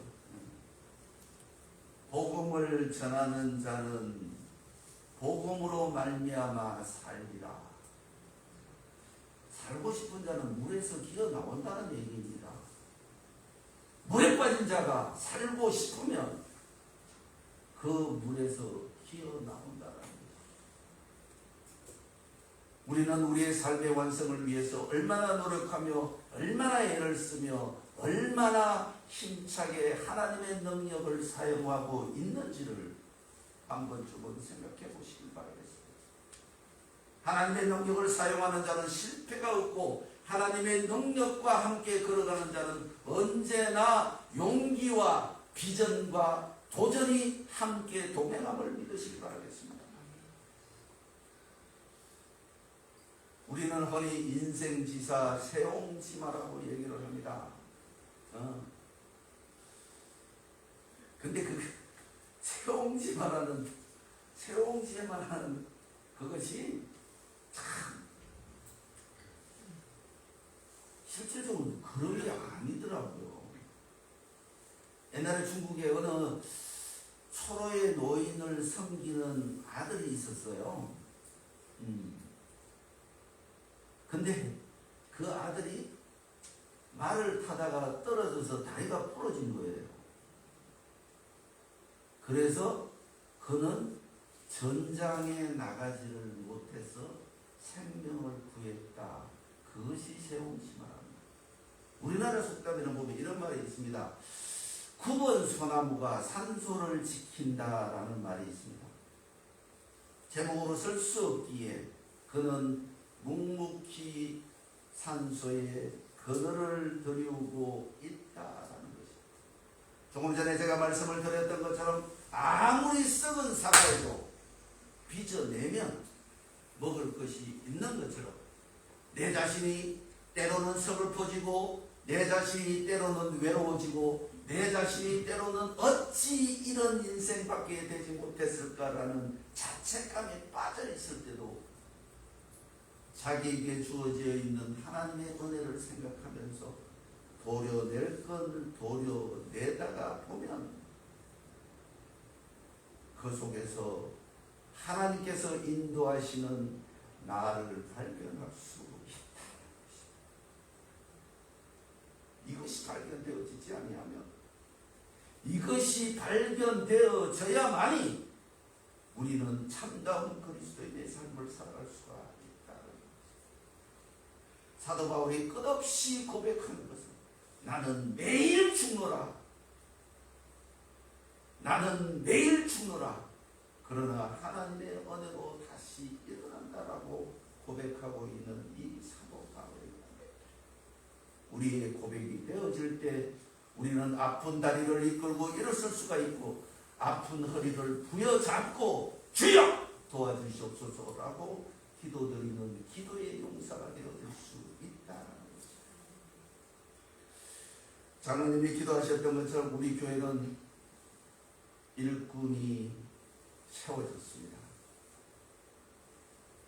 복음을 전하는 자는 복음으로 말미암아 살리라. 살고 싶은 자는 물에서 기어 나온다는 얘기입니다. 물에 빠진 자가 살고 싶으면 그 물에서 기어 나온다는 거죠. 우리는 우리의 삶의 완성을 위해서 얼마나 노력하며 얼마나 애를 쓰며 얼마나 힘차게 하나님의 능력을 사용하고 있는지를 한 번쯤은 생각해 보시길 바라겠습니다. 하나님의 능력을 사용하는 자는 실패가 없고 하나님의 능력과 함께 걸어가는 자는 언제나 용기와 비전과 도전이 함께 동행함을 믿으시기 바라겠습니다. 우리는 흔히 인생지사 세옹지마라고 얘기를 합니다. 근데 그 세옹지마라는 그것이 참 실제적으로 그런 게 아니더라고요. 옛날에 중국에 어느 초로의 노인을 섬기는 아들이 있었어요. 근데 그 아들이 말을 타다가 떨어져서 다리가 부러진 거예요. 그래서 그는 전장에 나가지를 못해서 생명을 구했다. 그것이 세옹지마랍니다. 우리나라 속담에는 보면 이런 말이 있습니다. 9번 소나무가 산소를 지킨다라는 말이 있습니다. 제목으로 쓸 수 없기에 그는 묵묵히 산소에 그늘을 들이우고 있다라는 것입니다. 조금 전에 제가 말씀을 드렸던 것처럼 아무리 썩은 사과에도 빚어내면 먹을 것이 있는 것처럼 내 자신이 때로는 서글퍼지고 내 자신이 때로는 외로워지고 내 자신이 때로는 어찌 이런 인생밖에 되지 못했을까라는 자책감에 빠져 있을 때도 자기에게 주어져 있는 하나님의 은혜를 생각하면서 도려낼 건 도려내다가 보면 그 속에서 하나님께서 인도하시는 나를 발견할 수 있다. 이것이 발견되어지지 아니하면 이것이 발견되어져야만이 우리는 참다운 그리스도인의 삶을 살아갈 수가 있다는 것입니다. 사도 바울이 끝없이 고백하는 것은 나는 매일 죽노라. 나는 매일 죽노라. 그러나 하나님의 은혜로 다시 일어난다라고 고백하고 있는 이 사도 바울의 고백. 우리의 고백이 되어질 때 우리는 아픈 다리를 이끌고 일어설 수가 있고 아픈 허리를 부여잡고 주여 도와주시옵소서라고 기도드리는 기도의 용사가 되어질 수 있다는 것입니다. 장로님이 기도하셨던 것처럼 우리 교회는 일꾼이 세워졌습니다.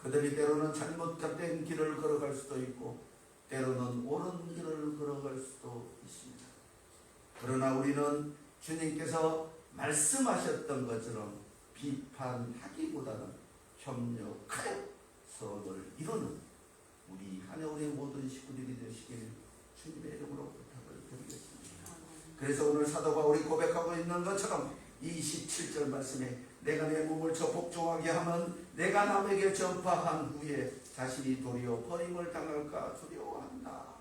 그들이 때로는 잘못된 길을 걸어갈 수도 있고 때로는 옳은 길을 걸어갈 수도 있습니다. 그러나 우리는 주님께서 말씀하셨던 것처럼 비판하기보다는 협력하여 선을 이루는 우리 한해울의 모든 식구들이 되시길 주님의 이름으로 부탁을 드리겠습니다. 그래서 오늘 사도 바울이 고백하고 있는 것처럼 27절 말씀에 내가 내 몸을 저 복종하게 하면 내가 남에게 전파한 후에 자신이 도리어 버림을 당할까 두려워한다.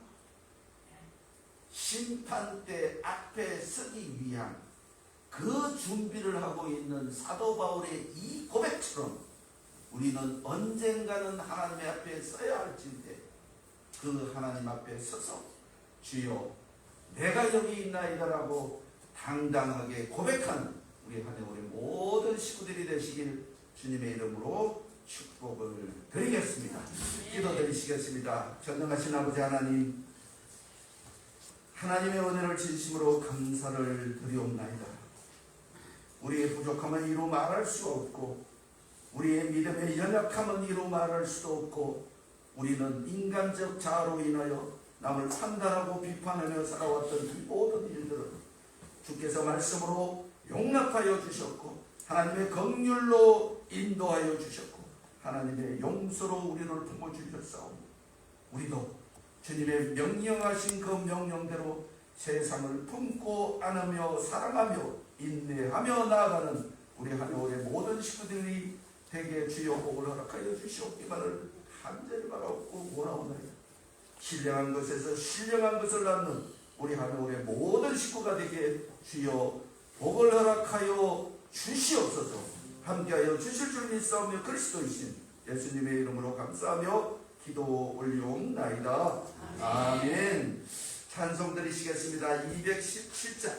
심판대 앞에 서기 위한 그 준비를 하고 있는 사도 바울의 이 고백처럼 우리는 언젠가는 하나님 앞에 서야 할진데 그 하나님 앞에 서서 주여 내가 여기 있나이다라고 당당하게 고백하는 우리 한해울의 모든 식구들이 되시길 주님의 이름으로 축복을 드리겠습니다. 기도드리시겠습니다. 전능하신 아버지 하나님, 하나님의 은혜를 진심으로 감사를 드리옵나이다. 우리의 부족함은 이루 말할 수 없고, 우리의 믿음의 연약함은 이루 말할 수도 없고, 우리는 인간적 자아로 인하여 남을 판단하고 비판하며 살아왔던 이 모든 일들은 주께서 말씀으로 용납하여 주셨고, 하나님의 긍휼로 인도하여 주셨고, 하나님의 용서로 우리를 품어주셨사오니, 우리도 주님의 명령하신 그 명령대로 세상을 품고 안으며 사랑하며 인내하며 나아가는 우리 한올의 모든 식구들이 되게 주여 복을 허락하여 주시옵기만을 간절히 바라옵고 원하옵나이다. 신령한 것에서 신령한 것을 낳는 우리 한올의 모든 식구가 되게 주여 복을 허락하여 주시옵소서. 함께하여 주실 줄 믿사오며 그리스도이신 예수님의 이름으로 감사하며 기도 올리옵나이다. 아멘. 찬송 드리시겠습니다. 217장.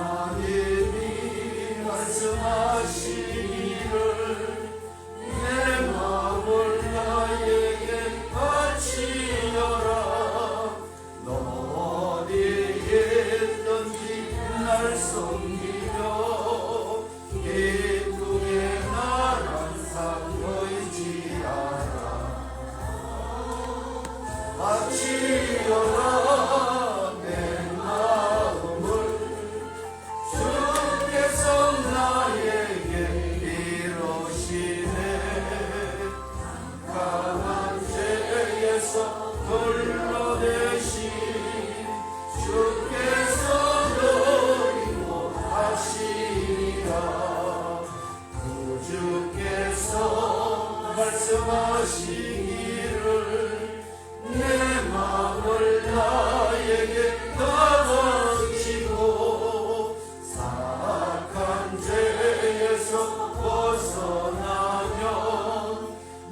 하나님이 말씀하시기를 내 마음을 나에게 바치어라. 너 어디에 있든지 날 섬기며 기쁘게 날 항상 의지하라. 바치어라. 불러내신 주께서 너희고 하시리라. 그 주께서 말씀하시기를 내 마음을 나에게 다바치고 사악한 죄에서 벗어나면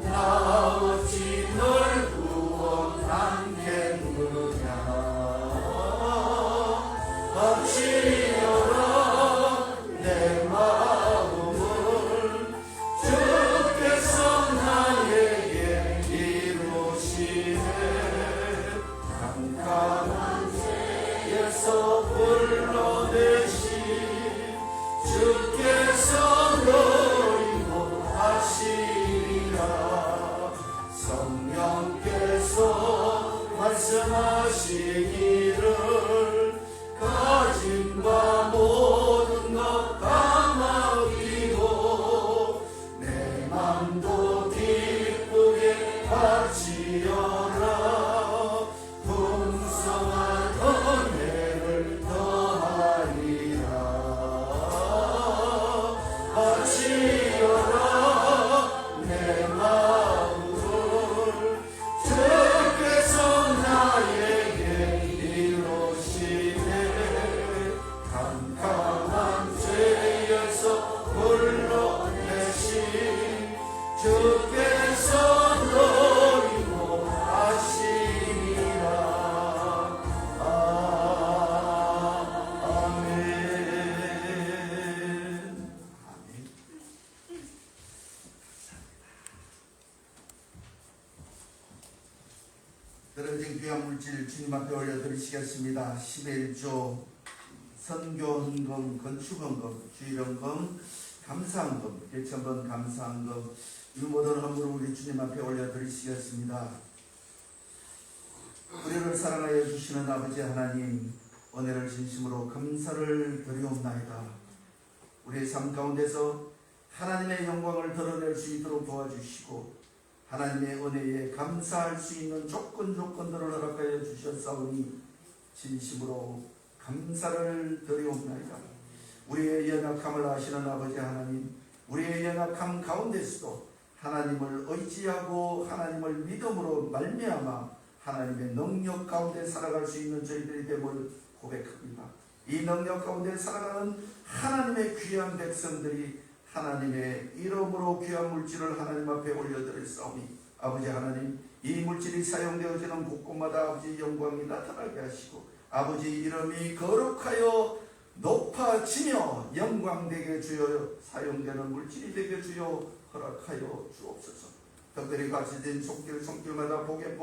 나 어찌 널 바치어라. 내 마음을 주께서 나에게 이루시네. 캄캄한 죄에서 불러내신 주께서 너희고 하시리라. 성령께서 말씀하시기를 가진바 모든 것 감아비고 내 맘도 기쁘게 바치어라. 풍성한 은혜를 더하리라. 바치어라. 내 마음을 주께서 나에게 이루시네. 캄캄한 죄에서 불러내신 주께서 너희고 하시리라. 아멘. 떨어진 귀한 물질 주님 앞에 올려드리시겠습니다. 11조 선교헌금, 건축헌금, 주일헌금, 감사헌금, 개천번 감사헌금, 이 모든 헌금을 우리 주님 앞에 올려드리시겠습니다. 우리를 사랑하여 주시는 아버지 하나님, 은혜를 진심으로 감사를 드리옵나이다. 우리의 삶 가운데서 하나님의 영광을 드러낼 수 있도록 도와주시고, 하나님의 은혜에 감사할 수 있는 조건들을 허락하여 주셨사오니 진심으로 감사를 드리옵나이다. 우리의 연약함을 아시는 아버지 하나님, 우리의 연약함 가운데서도 하나님을 의지하고 하나님을 믿음으로 말미암아 하나님의 능력 가운데 살아갈 수 있는 저희들이 됨을 고백합니다. 이 능력 가운데 살아가는 하나님의 귀한 백성들이 하나님의 이름으로 귀한 물질을 하나님 앞에 올려드렸사오니 아버지 하나님, 이 물질이 사용되어지는 곳곳마다 아버지 영광이 나타나게 하시고 아버지 이름이 거룩하여 높아지며 영광되게 주여 사용되는 물질이 되게 주여 허락하여 주옵소서. 특별히 가시된 손길마다 복에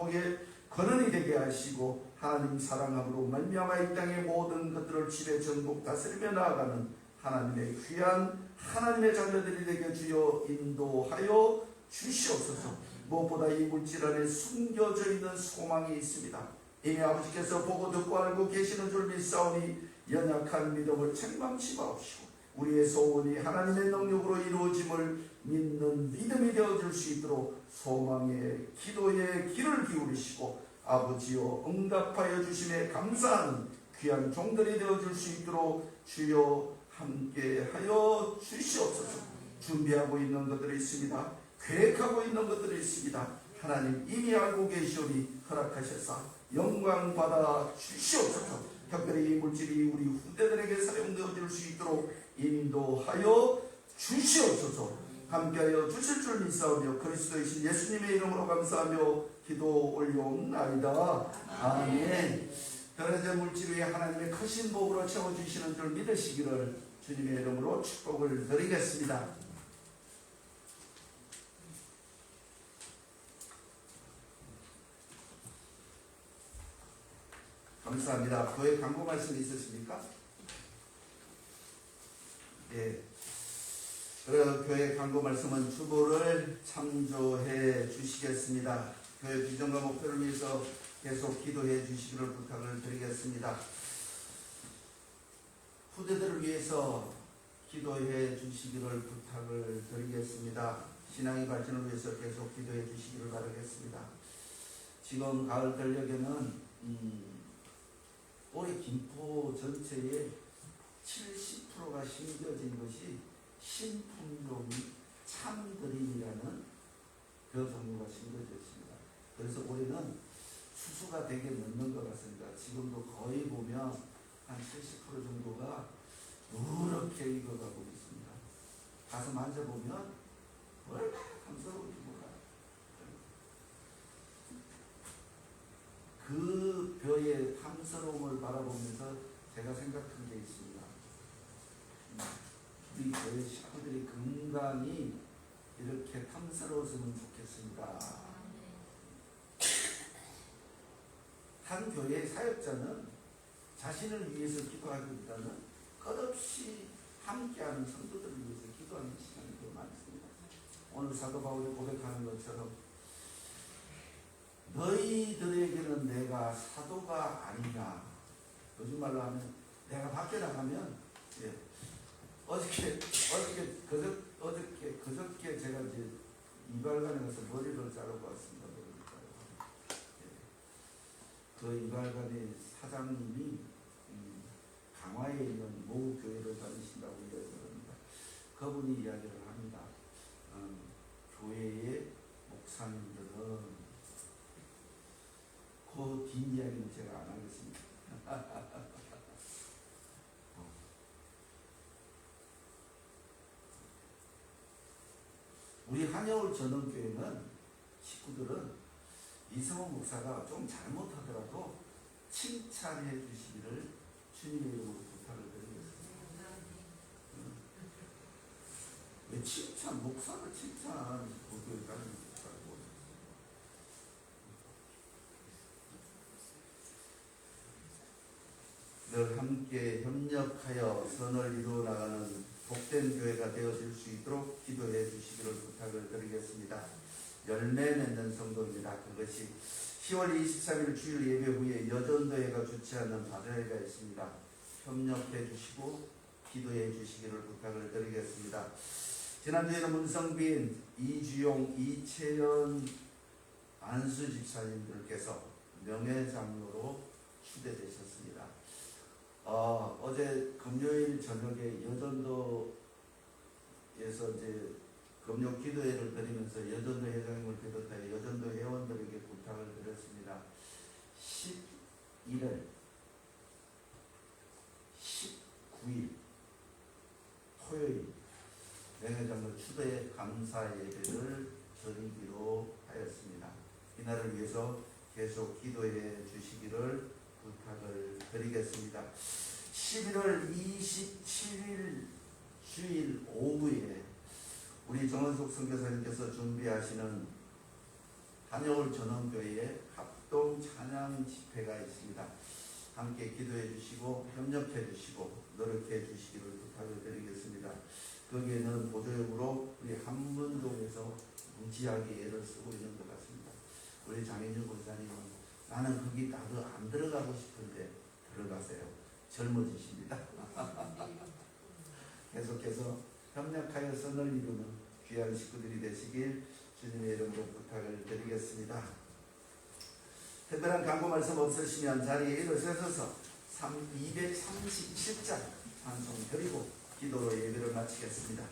권한이 되게 하시고 하나님 사랑함으로 말미암아 이 땅의 모든 것들을 지배 전복 다스리며 나아가는 하나님의 귀한 하나님의 자녀들이 되게 주여 인도하여 주시옵소서. 무엇보다 이 물질 안에 숨겨져 있는 소망이 있습니다. 이미 아버지께서 보고 듣고 알고 계시는 줄 믿사오니 연약한 믿음을 책망치 마옵시고 우리의 소원이 하나님의 능력으로 이루어짐을 믿는 믿음이 되어줄 수 있도록 소망의 기도의 귀를 기울이시고 아버지여 응답하여 주심에 감사하는 귀한 종들이 되어줄 수 있도록 주여 함께하여 주시옵소서. 준비하고 있는 것들이 있습니다. 계획하고 있는 것들이 있습니다. 하나님 이미 알고 계시오니 허락하셔서 영광 받아 주시옵소서. 특별히 이 물질이 우리 후대들에게 사용되어질 수 있도록 인도하여 주시옵소서. 함께하여 주실 줄 믿사오며 그리스도이신 예수님의 이름으로 감사하며 기도 올려옵나이다. 아멘. 더러제 물질 위에 하나님의 크신 복으로 채워주시는 줄 믿으시기를 주님의 이름으로 축복을 드리겠습니다. 감사합니다. 교회 광고 말씀 있으십니까? 예. 교회 광고 말씀은 주보를 참조해 주시겠습니다. 교회 비전과 목표를 위해서 계속 기도해 주시기를 부탁을 드리겠습니다. 후대들을 위해서 기도해 주시기를 부탁을 드리겠습니다. 신앙의 발전을 위해서 계속 기도해 주시기를 바라겠습니다. 지금 가을 전력에는 올해 김포 전체에 70%가 심겨진 것이 신품종이 참드림이라는 그 종류가 심겨져 있습니다. 그래서 올해는 수수가 되게 늦는 것 같습니다. 지금도 거의 보면 한 70% 정도가 누렇게 익어가고 있습니다. 가서 만져보면 얼마나 감사한지 몰라요. 그 벼의 탐스러움을 바라보면서 제가 생각한 게 있습니다. 우리 교회 식구들이 건강히 이렇게 탐스러웠으면 좋겠습니다. 한 교회의 사역자는 자신을 위해서 기도하기보다는 끝없이 함께하는 성도들을 위해서 기도하는 시간이 더 많습니다. 오늘 사도 바울이 고백하는 것처럼 너희들에게는 내가 사도가 아니냐. 요즘 말로 하면 내가 밖에 나가면 어저께 그저께 제가 이제 이발관에 가서 머리를 자르고 왔습니다. 그 이발관의 사장님이 강화에 있는 모 교회를 다니신다고 이야기를 합니다. 그분이 이야기를 합니다. 교회의 목사님들은 그 뒷이야기는 제가 안 하겠습니다. 우리 한여울 전원교회는 식구들은 이성원 목사가 좀 잘못하더라도 칭찬해 주시기를 주님의 이름으로 부탁을 드리겠습니다. 왜 칭찬, 목사가 칭찬, 고교에 가는 것이라고. 늘 함께 협력하여 선을 이루어 나가는 복된 교회가 되어질 수 있도록 기도해 주시기를 부탁을 드리겠습니다. 열매 맺는 성도입니다. 그것이 10월 23일 주일 예배 후에 여전도회가 주최하는 바자회가 있습니다. 협력해 주시고 기도해 주시기를 부탁을 드리겠습니다. 지난주에는 문성빈, 이주용, 이채연, 안수 집사님들께서 명예장로로 추대되셨습니다. 어제 금요일 저녁에 여전도에서 이제 금요 기도회를 드리면서 여전도 회장님을 비롯하여 여전도 회원들에게 부탁을 드렸습니다. 11일, 19일 토요일 명예장로 추도의 감사 예배를 드리기로 하였습니다. 이날을 위해서 계속 기도해 주시기를 부탁을 드리겠습니다. 11월 27일 주일 오후에 우리 정원석 선교사님께서 준비하시는 다녀올 전원교회에 합동 찬양 집회가 있습니다. 함께 기도해 주시고 협력해 주시고 노력해 주시기를 부탁을 드리겠습니다. 거기에는 보조역으로 우리 한문동에서 무지하게 애를 쓰고 있는 것 같습니다. 우리 장인준 목사님은 나는 거기 나도 안 들어가고 싶은데 들어가세요. 젊어지십니다. 계속해서 협력하여 선을 이루는 귀한 식구들이 되시길 주님의 이름으로 부탁을 드리겠습니다. 특별한 광고 말씀 없으시면 자리에 일어서서 237장 찬송 드리고 기도로 예배를 마치겠습니다.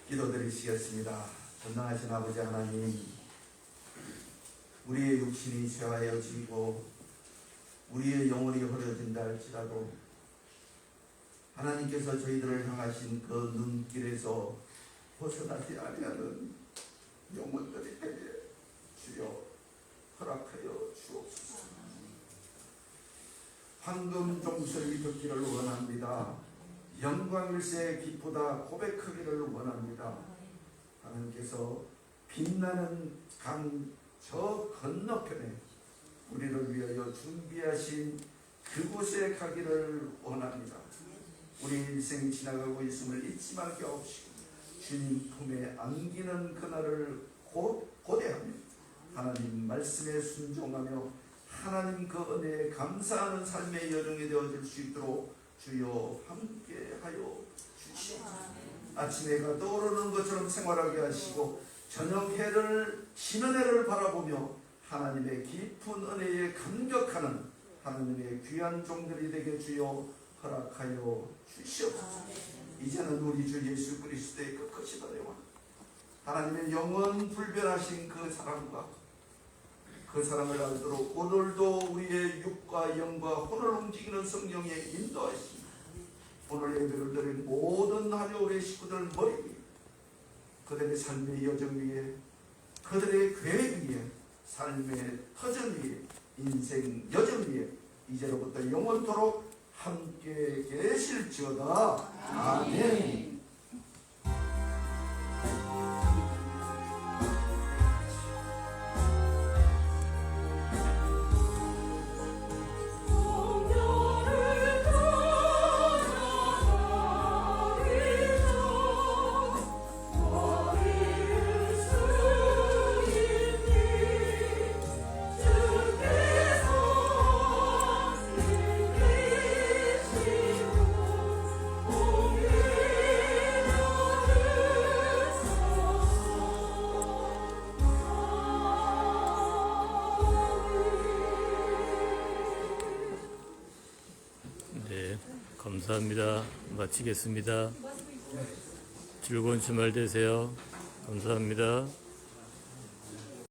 기도드리시겠습니다. 전능하신 아버지 하나님, 우리의 육신이 쇠하여 지고 우리의 영혼이 흐려진다 할지라도 하나님께서 저희들을 향하신 그 눈길에서 벗어나지 아니하는 영혼들이 되게 주여 허락하여 주옵소서. 황금 종소리 듣기를 원합니다. 영광일세 기쁘다 고백하기를 원합니다. 하나님께서 빛나는 강 저 건너편에 우리를 위하여 준비하신 그곳에 가기를 원합니다. 우리 인생이 지나가고 있음을 잊지 말게 하옵시고 주님 품에 안기는 그날을 고대하며 하나님 말씀에 순종하며 하나님 그 은혜에 감사하는 삶의 여정이 되어질 수 있도록 주여 함께하여 주시옵소서. 아침 해가 떠오르는 것처럼 생활하게 하시고 저녁 해를 지는 해를 바라보며 하나님의 깊은 은혜에 감격하는 하나님의 귀한 종들이 되게 주여 허락하여 주시옵소서. 이제는 우리 주 예수 그리스도의 끝까지 바라와 하나님의 영원 불변하신 그 사랑과 그 사랑을 알도록 오늘도 우리의 육과 영과 혼을 움직이는 성령의 인도하심, 오늘 예배를 드린 모든 하려울의 식구들 머리 위에, 그들의 삶의 여정 위에, 그들의 계획 위에, 삶의 터전 위에, 인생 여정 위에 이제로부터 영원토록 함께 계실지어다. 아멘. 네, 감사합니다. 마치겠습니다. 즐거운 주말 되세요. 감사합니다.